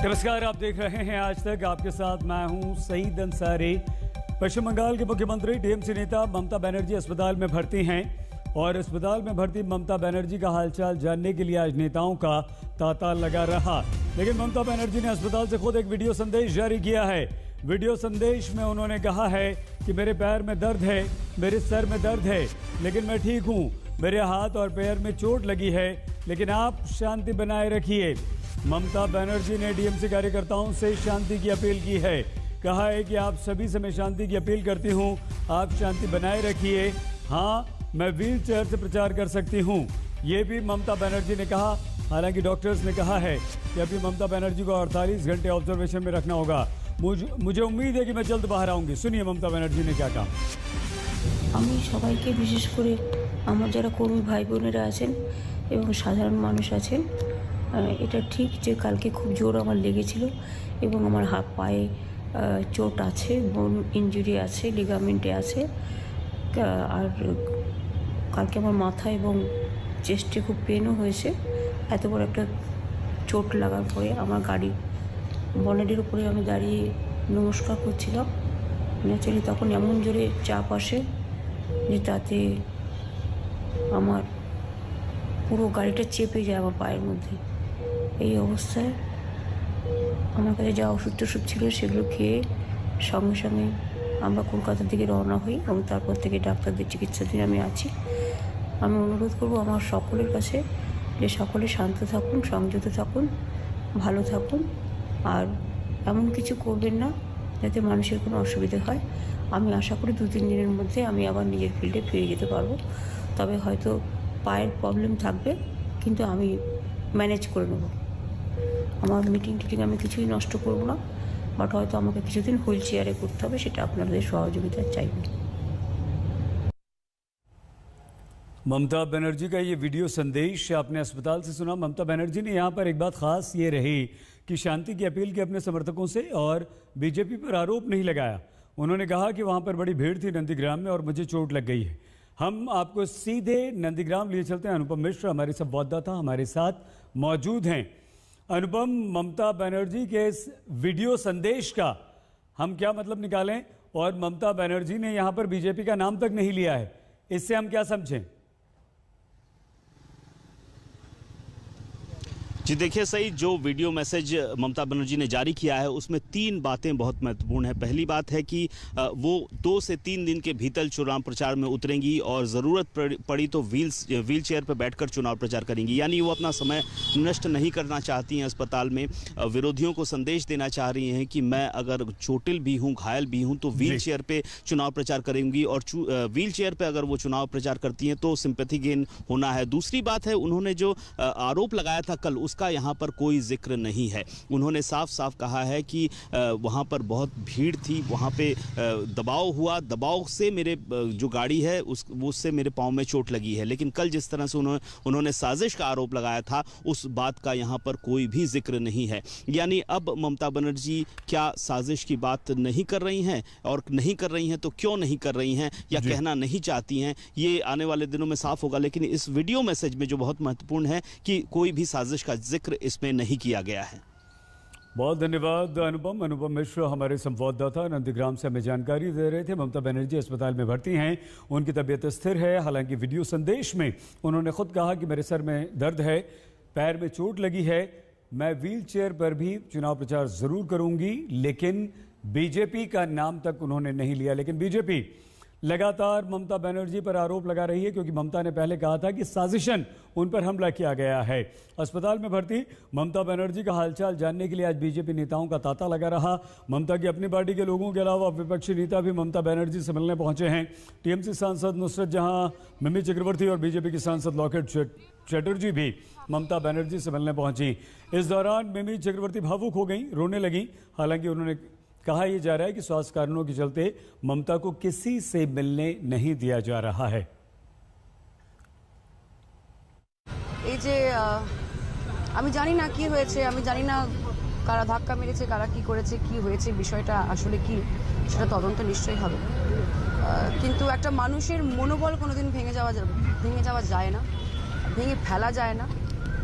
नमस्कार, आप देख रहे हैं आज तक। आपके साथ मैं हूं सईद अंसारी। पश्चिम बंगाल के मुख्यमंत्री टीएमसी नेता ममता बनर्जी अस्पताल में भर्ती हैं और अस्पताल में भर्ती ममता बनर्जी का हालचाल जानने के लिए आज नेताओं का तांता लगा रहा। लेकिन ममता बनर्जी ने अस्पताल से खुद एक वीडियो संदेश जारी किया है। वीडियो संदेश में उन्होंने कहा है कि मेरे पैर में दर्द है, मेरे सर में दर्द है, लेकिन मैं ठीक हूँ। मेरे हाथ और पैर में चोट लगी है, लेकिन आप शांति बनाए रखिए। ममता बनर्जी ने टीएमसी कार्यकर्ताओं से शांति की अपील की है। कहा है कि आप सभी से मैं शांति की अपील करती हूं, आप शांति बनाए रखिए। हाँ, मैं व्हील चेयर से प्रचार कर सकती हूं, ये भी ममता बनर्जी ने कहा। हालांकि डॉक्टर्स ने कहा है कि अभी ममता बनर्जी को 48 घंटे ऑब्जर्वेशन में रखना होगा। मुझे उम्मीद है कि मैं जल्द बाहर आऊंगी। सुनिए ममता बनर्जी ने क्या कहा। আমি সবাইকে বিশেষ করে আমার যারা কর্মী ভাই বোনেরা আছেন এবং সাধারণ মানুষ আছেন, এটা ঠিক যে কালকে খুব জোর আমার লেগেছিল এবং আমার হাত পায়ে চোট আছে, বোন ইনজুরি আছে, লিগামেন্টে আছে। আর কালকে আমার মাথা এবং চেস্টে খুব পেনও হয়েছে। এত বড় একটা চোট লাগার পরে আমার গাড়ি বনেটের উপরে আমি দাঁড়িয়ে নমস্কার করছিলাম। ন্যাচারালি তখন এমন জোরে চাপ আসে যে তাতে আমার পুরো গাড়িটা চেপে যায় আমার পায়ের মধ্যে। এই অবস্থায় আমার কাছে যা ওষুধ টষুধ ছিল সেগুলো খেয়ে সঙ্গে সঙ্গে আমরা কলকাতার দিকে রওনা হই এবং তারপর থেকে ডাক্তারদের চিকিৎসাধীন আমি আছি। আমি অনুরোধ করব আমার সকলের কাছে যে সকলে শান্ত থাকুন, সংযত থাকুন, ভালো থাকুন, আর এমন কিছু করবেন না যাতে মানুষের কোনো অসুবিধা হয়। আমি আশা করি 2-3 দিনের মধ্যে আমি আবার নিজের ফিল্ডে ফিরে যেতে পারবো। তবে হয়তো পায়ের প্রবলেম থাকবে, কিন্তু আমি ম্যানেজ করে নেব। আমার মিটিং আমি কিছুই নষ্ট করব না, বাট হয়তো আমাকে কিছুদিন হুইল চেয়ারে করতে হবে, সেটা আপনাদের সহযোগিতা চাইব। ममता बनर्जी का ये वीडियो संदेश आपने अस्पताल से सुना। ममता बनर्जी ने यहाँ पर एक बात खास ये रही कि शांति की अपील की अपने समर्थकों से और बीजेपी पर आरोप नहीं लगाया। उन्होंने कहा कि वहाँ पर बड़ी भीड़ थी नंदीग्राम में और मुझे चोट लग गई है। हम आपको सीधे नंदीग्राम लिए चलते हैं। अनुपम मिश्र हमारे संवाददाता हमारे साथ मौजूद हैं। अनुपम, ममता बनर्जी के इस वीडियो संदेश का हम क्या मतलब निकालें, और ममता बनर्जी ने यहाँ पर बीजेपी का नाम तक नहीं लिया है, इससे हम क्या समझें? जी देखिए, सही जो वीडियो मैसेज ममता बनर्जी ने जारी किया है उसमें 3 बातें बहुत महत्वपूर्ण है। पहली बात है कि वो 2 से 3 दिन के भीतर चुनाव प्रचार में उतरेंगी और ज़रूरत पड़ी तो व्हील चेयर पर बैठकर चुनाव प्रचार करेंगी। यानी वो अपना समय नष्ट नहीं करना चाहती हैं अस्पताल में। विरोधियों को संदेश देना चाह रही हैं कि मैं अगर चोटिल भी हूँ, घायल भी हूँ, तो व्हील चेयर पर चुनाव प्रचार करेंगी। और व्हील चेयर पर अगर वो चुनाव प्रचार करती हैं तो सिंपैथी गेन होना है। दूसरी बात है, उन्होंने जो आरोप लगाया था कल, का यहाँ पर कोई जिक्र नहीं है। उन्होंने साफ साफ कहा है कि वहाँ पर बहुत भीड़ थी, वहाँ पे दबाव हुआ, दबाव से मेरे जो गाड़ी है उससे मेरे पाँव में चोट लगी है। लेकिन कल जिस तरह से उन्होंने साजिश का आरोप लगाया था, उस बात का यहाँ पर कोई भी जिक्र नहीं है। यानी अब ममता बनर्जी क्या साजिश की बात नहीं कर रही हैं, और नहीं कर रही हैं तो क्यों नहीं कर रही हैं, या कहना नहीं चाहती हैं, ये आने वाले दिनों में साफ होगा। लेकिन इस वीडियो मैसेज में जो बहुत महत्वपूर्ण है कि कोई भी साजिश का जिक्र इसमें नहीं किया गया है। बहुत धन्यवाद अनुपम मिश्र हमारे संवाददाता नंदीग्राम से हमें जानकारी दे रहे थे। ममता बनर्जी अस्पताल में भर्ती हैं, उनकी तबीयत स्थिर है। हालांकि वीडियो संदेश में उन्होंने खुद कहा कि मेरे सर में दर्द है, पैर में चोट लगी है, मैं व्हील चेयर पर भी चुनाव प्रचार जरूर करूंगी। लेकिन बीजेपी का नाम तक उन्होंने नहीं लिया। लेकिन बीजेपी लगातार ममता बनर्जी पर आरोप लगा रही है, क्योंकि ममता ने पहले कहा था कि साजिशन उन पर हमला किया गया है। अस्पताल में भर्ती ममता बनर्जी का हालचाल जानने के लिए आज बीजेपी नेताओं का तांता लगा रहा। ममता की अपनी पार्टी के लोगों के अलावा विपक्षी नेता भी ममता बनर्जी से मिलने पहुंचे हैं। टीएमसी सांसद नुसरत जहां, मिमी चक्रवर्ती और बीजेपी की सांसद लॉकेट चटर्जी भी ममता बनर्जी से मिलने पहुंची। इस दौरान मिमी चक्रवर्ती भावुक हो गई, रोने लगी। हालांकि उन्होंने कहा यह जा रहा है कि स्वास्थ्य कारणों के चलते ममता को किसी से मिलने नहीं दिया जा रहा है। এই যে আমি জানি না কি হয়েছে, আমি জানি না কারা ধাক্কা মেরেছে, কারা কি করেছে, কি হয়েছে, বিষয়টা আসলে কি সেটা তদন্ত নিশ্চয়ই হবে। কিন্তু একটা মানুষের মনোবল কোনোদিন ভেঙে যাওয়া যায় না, ভেঙে ফেলা যায় না।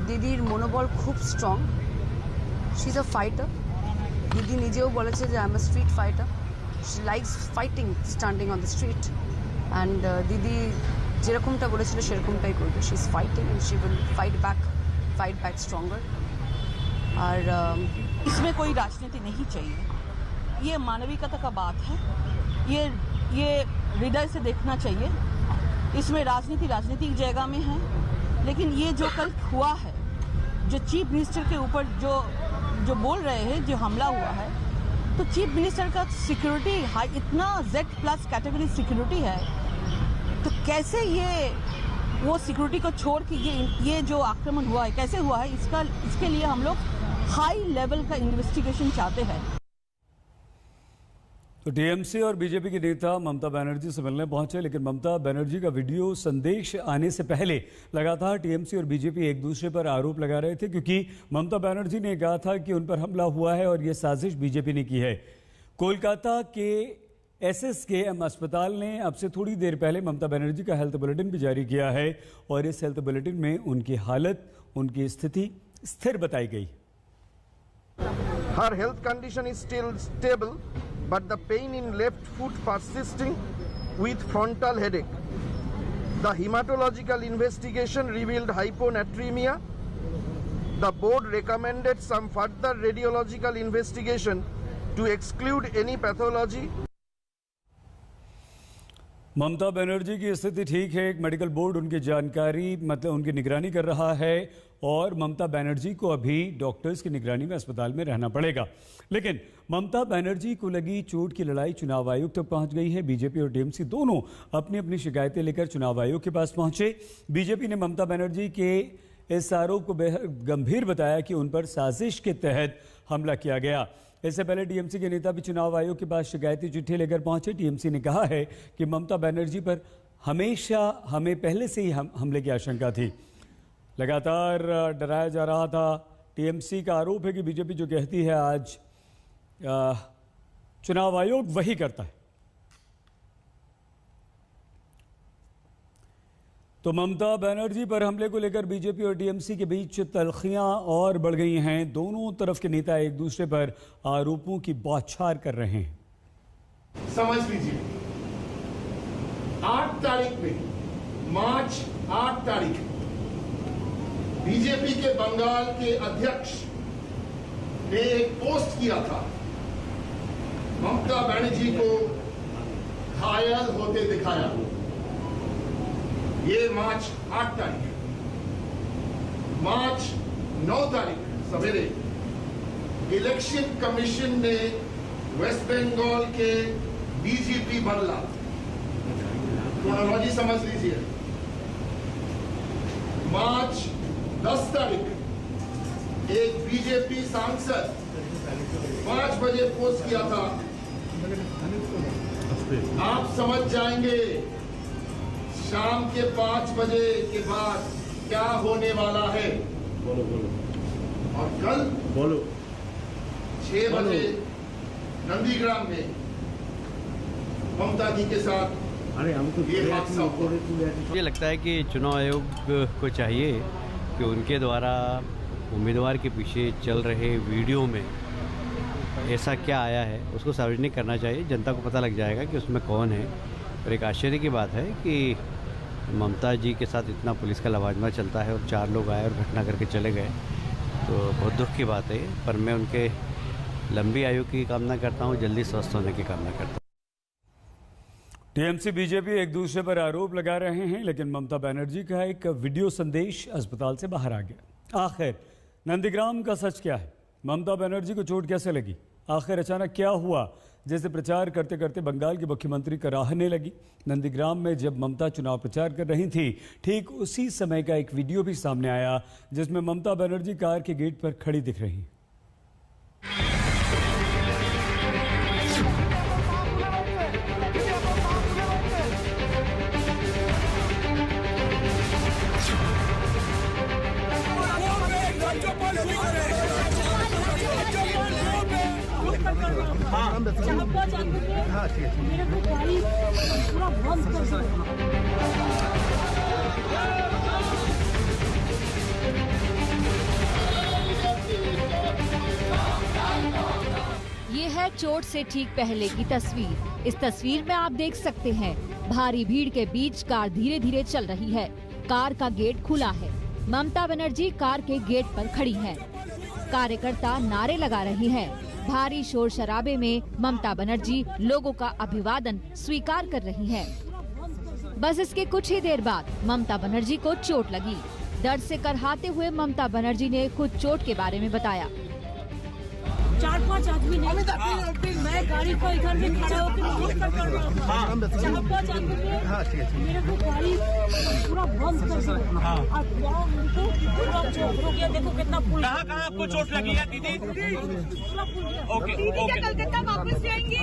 দিদির মনোবল খুব strong, she is a fighter. দিদি নিজেও বলেছে যে I am a street fighter. She likes fighting, standing on the street. And দিদি যেরকমটা বলেছিল সেরকমটাই করবে। She is fighting and she will fight back stronger. और इसमें कोई राजनीति नहीं चाहिए, ये मानविकता का बात है, ये हृदय से देखना चाहिए। इसमें राजनीति की जगह में है, लेकिन ये जो कल हुआ है, जो चीफ मिनिस्टर के ऊपर जो बोल रहे हैं, जो हमला हुआ है, तो चीफ मिनिस्टर का सिक्योरिटी इतना Z+ कैटेगरी सिक्योरिटी है, तो कैसे वो सिक्योरिटी को छोड़ के ये जो आक्रमण हुआ है कैसे हुआ है, इसके लिए हम लोग हाई लेवल का इन्वेस्टिगेशन चाहते हैं। तो टीएमसी और बीजेपी के नेता ममता बनर्जी से मिलने पहुंचे, लेकिन ममता बनर्जी का वीडियो संदेश आने से पहले लगातार टीएमसी और बीजेपी एक दूसरे पर आरोप लगा रहे थे, क्योंकि ममता बनर्जी ने कहा था कि उन पर हमला हुआ है और यह साजिश बीजेपी ने की है। कोलकाता के SSKM अस्पताल ने अब से थोड़ी देर पहले ममता बनर्जी का हेल्थ बुलेटिन भी जारी किया है और इस हेल्थ बुलेटिन में उनकी हालत, उनकी स्थिति स्थिर बताई गई। Her health condition is still stable, but the pain in left foot persisting with frontal headache. The hematological investigation revealed hyponatremia. The board recommended some further radiological investigation to exclude any pathology. Mamata Banerjee की स्थिति ठीक है। एक medical board उनकी जानकारी उनकी निगरानी कर रहा है और ममता बनर्जी को अभी डॉक्टर्स की निगरानी में अस्पताल में रहना पड़ेगा। लेकिन ममता बनर्जी को लगी चोट की लड़ाई चुनाव आयोग तक पहुंच गई है। बीजेपी और टीएमसी दोनों अपनी अपनी शिकायतें लेकर चुनाव आयोग के पास पहुंचे। बीजेपी ने ममता बनर्जी के इस आरोप को बेहद गंभीर बताया कि उन पर साजिश के तहत हमला किया गया। इससे पहले टीएमसी के नेता भी चुनाव आयोग के पास शिकायती चिट्ठी लेकर पहुंचे। टीएमसी ने कहा है कि ममता बनर्जी पर हमेशा हमें पहले से ही हमले की आशंका थी, लगातार डराया जा रहा था। टीएमसी का आरोप है कि बीजेपी जो कहती है आज चुनाव आयोग वही करता है। तो ममता बनर्जी पर हमले को लेकर बीजेपी और टीएमसी के बीच तल्खियां और बढ़ गई हैं। दोनों तरफ के नेता एक दूसरे पर आरोपों की बौछार कर रहे हैं। समझ लीजिए 8 तारीख में, मार्च 8 तारीख बीजेपी के बंगाल के अध्यक्ष ने एक पोस्ट किया था, ममता बनर्जी को घायल होते दिखाया। ये मार्च 8 तारीख। मार्च 9 तारीख सवेरे इलेक्शन कमीशन ने वेस्ट बंगाल के डीजीपी बदला। क्रोनोलॉजी समझ लीजिए। मार्च 10 तारीख एक बीजेपी सांसद 5 बजे पोस्ट किया था, आप समझ जाएंगे शाम के 5 बजे के बाद क्या होने वाला है। बोलो। और कल 6 बजे नंदीग्राम में ममता जी के साथ ये हादसा हुआ। मुझे लगता है कि चुनाव आयोग को चाहिए कि उनके द्वारा उम्मीदवार के पीछे चल रहे वीडियो में ऐसा क्या आया है उसको सार्वजनिक करना चाहिए। जनता को पता लग जाएगा कि उसमें कौन है। और एक आश्चर्य की बात है कि ममता जी के साथ इतना पुलिस का लवाजमा चलता है और 4 लोग आए और घटना करके चले गए, तो बहुत दुख की बात है। पर मैं उनके लंबी आयु की कामना करता हूँ, जल्दी स्वस्थ होने की कामना करता हूँ। टीएमसी बीजेपी एक दूसरे पर आरोप लगा रहे हैं, लेकिन ममता बनर्जी का एक वीडियो संदेश अस्पताल से बाहर आ गया। आखिर नंदीग्राम का सच क्या है? ममता बनर्जी को चोट कैसे लगी? आखिर अचानक क्या हुआ जैसे प्रचार करते करते बंगाल की मुख्यमंत्री कराहने लगी? नंदीग्राम में जब ममता चुनाव प्रचार कर रही थी, ठीक उसी समय का एक वीडियो भी सामने आया जिसमें ममता बनर्जी कार के गेट पर खड़ी दिख रही। मेरे को गाड़ी पूरा बंद कर दो। ये है चोट से ठीक पहले की तस्वीर। इस तस्वीर में आप देख सकते हैं भारी भीड़ के बीच कार धीरे धीरे चल रही है। कार का गेट खुला है। ममता बनर्जी कार के गेट पर खड़ी हैं। कार्यकर्ता नारे लगा रही हैं। भारी शोर शराबे में ममता बनर्जी लोगों का अभिवादन स्वीकार कर रही हैं। बस इसके कुछ ही देर बाद ममता बनर्जी को चोट लगी। दर्द से करहाते हुए ममता बनर्जी ने खुद चोट के बारे में बताया। 4-5 आदमी ने मैं गाड़ी को इधर में खड़ा होकर नोट कर रहा था। 4-5 आदमी ने मेरे को गाड़ी पूरा बंद कर दिया और उनको पूरा चोट हो गया। देखो कितना पुल। कहाँ आपको चोट लगी है दीदी? पूरा पुल गया। Okay okay. कलकत्ता वापस जाएंगे?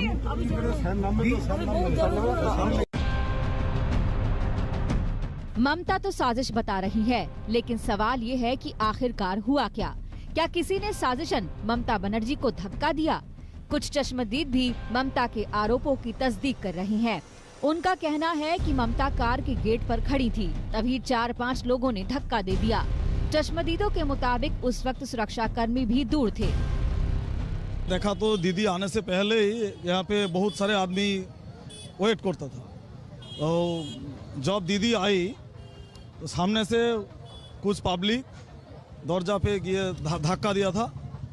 ममता तो साजिश बता रही है, लेकिन सवाल ये है कि आखिरकार हुआ क्या? क्या किसी ने साजिशन ममता बनर्जी को धक्का दिया? कुछ चश्मदीद भी ममता के आरोपों की तस्दीक कर रही हैं। उनका कहना है कि ममता कार के गेट पर खड़ी थी, तभी 4-5 लोगों ने धक्का दे दिया। चश्मदीदों के मुताबिक उस वक्त सुरक्षा कर्मी भी दूर थे। देखा तो दीदी आने से पहले ही यहाँ पे बहुत सारे आदमी वेट करता था। तो जब दीदी आई तो सामने से कुछ पब्लिक दरजा पे धक्का दिया था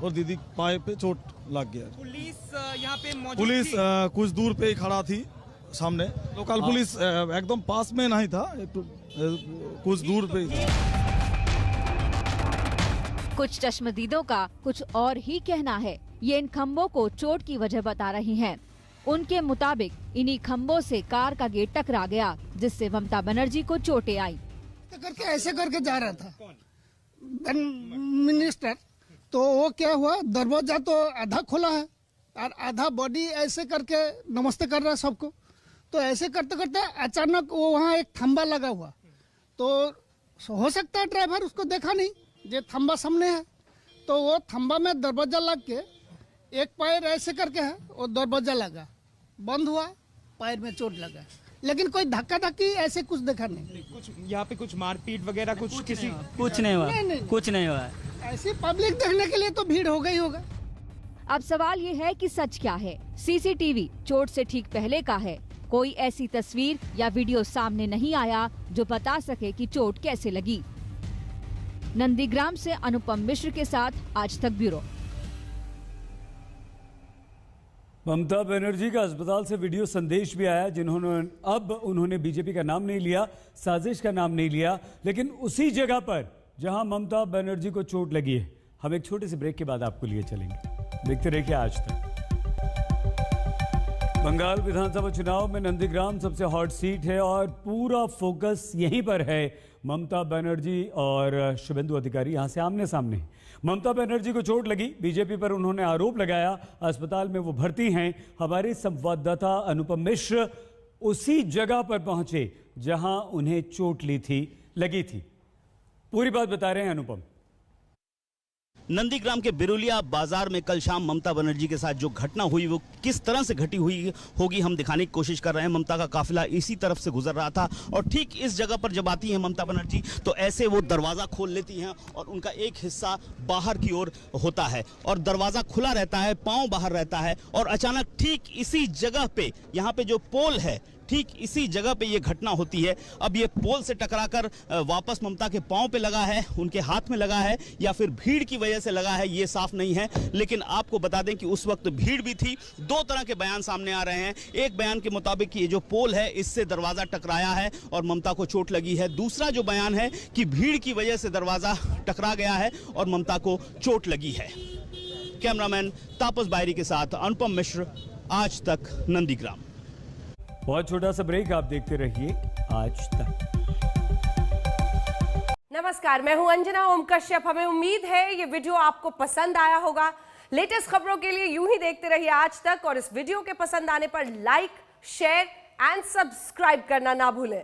और दीदी पाए पे चोट लग गया। पुलिस यहाँ पे मौजूद पुलिस थी? कुछ दूर पे ही खड़ा थी सामने। लोकल पुलिस एकदम पास में नहीं था, कुछ दूर पे ही। कुछ चश्मदीदों का कुछ और ही कहना है। ये इन खम्बों को चोट की वजह बता रही हैं। उनके मुताबिक इन्हीं खम्बों से कार का गेट टकरा गया, जिससे ममता बनर्जी को चोटें आई। करके ऐसे करके जा रहा था मिनिस्टर, तो वो क्या हुआ, दरवाजा तो आधा खोला है और आधा बॉडी ऐसे करके नमस्ते कर रहा है सबको। तो ऐसे करते करते अचानक वो वहाँ एक खंबा लगा हुआ, तो हो सकता है ड्राइवर उसको देखा नहीं, जो खंबा सामने है, तो वो खंबा में दरवाजा लग के एक पैर ऐसे करके है, वो दरवाजा लगा, बंद हुआ, पैर में चोट लगा, लेकिन कोई धक्का धक्की ऐसे कुछ देखा नहीं। कुछ यहाँ पे कुछ मारपीट वगैरह कुछ किसी कुछ नहीं हुआ, कुछ नहीं हुआ। ऐसी पब्लिक देखने के लिए तो भीड़ हो गई होगा। अब सवाल ये है कि सच क्या है? सीसीटीवी चोट से ठीक पहले का है। कोई ऐसी तस्वीर या वीडियो सामने नहीं आया जो बता सके कि चोट कैसे लगी। नंदीग्राम से अनुपम मिश्र के साथ आज तक ब्यूरो। ममता बनर्जी का अस्पताल से वीडियो संदेश भी आया, उन्होंने बीजेपी का नाम नहीं लिया, साजिश का नाम नहीं लिया, लेकिन उसी जगह पर जहां ममता बनर्जी को चोट लगी है। हम एक छोटे से ब्रेक के बाद आपको लिए चलेंगे। देखते रहिए आज तक। बंगाल विधानसभा चुनाव में नंदीग्राम सबसे हॉट सीट है और पूरा फोकस यहीं पर है। ममता बनर्जी और शुभेंदु अधिकारी यहां से आमने सामने। ममता बनर्जी को चोट लगी, बीजेपी पर उन्होंने आरोप लगाया, अस्पताल में वो भर्ती हैं। हमारे संवाददाता अनुपम मिश्र उसी जगह पर पहुंचे जहां उन्हें चोट लगी थी। पूरी बात बता रहे हैं अनुपम। नंदीग्राम के बिरुलिया बाजार में कल शाम ममता बनर्जी के साथ जो घटना हुई वो किस तरह से घटी हुई होगी हम दिखाने की कोशिश कर रहे हैं। ममता का काफिला इसी तरफ से गुजर रहा था और ठीक इस जगह पर जब आती हैं ममता बनर्जी तो ऐसे वो दरवाज़ा खोल लेती हैं और उनका एक हिस्सा बाहर की ओर होता है और दरवाज़ा खुला रहता है, पाँव बाहर रहता है और अचानक ठीक इसी जगह पे, यहाँ पे जो पोल है, ठीक इसी जगह पे ये घटना होती है। अब ये पोल से टकराकर वापस ममता के पांव पे लगा है, उनके हाथ में लगा है या फिर भीड़ की वजह से लगा है, ये साफ नहीं है। लेकिन आपको बता दें कि उस वक्त भीड़ भी थी। दो तरह के बयान सामने आ रहे हैं। एक बयान के मुताबिक ये जो पोल है इससे दरवाजा टकराया है और ममता को चोट लगी है। दूसरा जो बयान है कि भीड़ की वजह से दरवाजा टकरा गया है और ममता को चोट लगी है। कैमरामैन तापस बायरी के साथ अनुपम मिश्र, आज तक नंदीग्राम। बहुत छोटा सा ब्रेक, आप देखते रहिए आज तक। नमस्कार, मैं हूं अंजना ओम कश्यप। हमें उम्मीद है ये वीडियो आपको पसंद आया होगा। लेटेस्ट खबरों के लिए यूं ही देखते रहिए आज तक और इस वीडियो के पसंद आने पर लाइक, शेयर एंड सब्सक्राइब करना ना भूलें।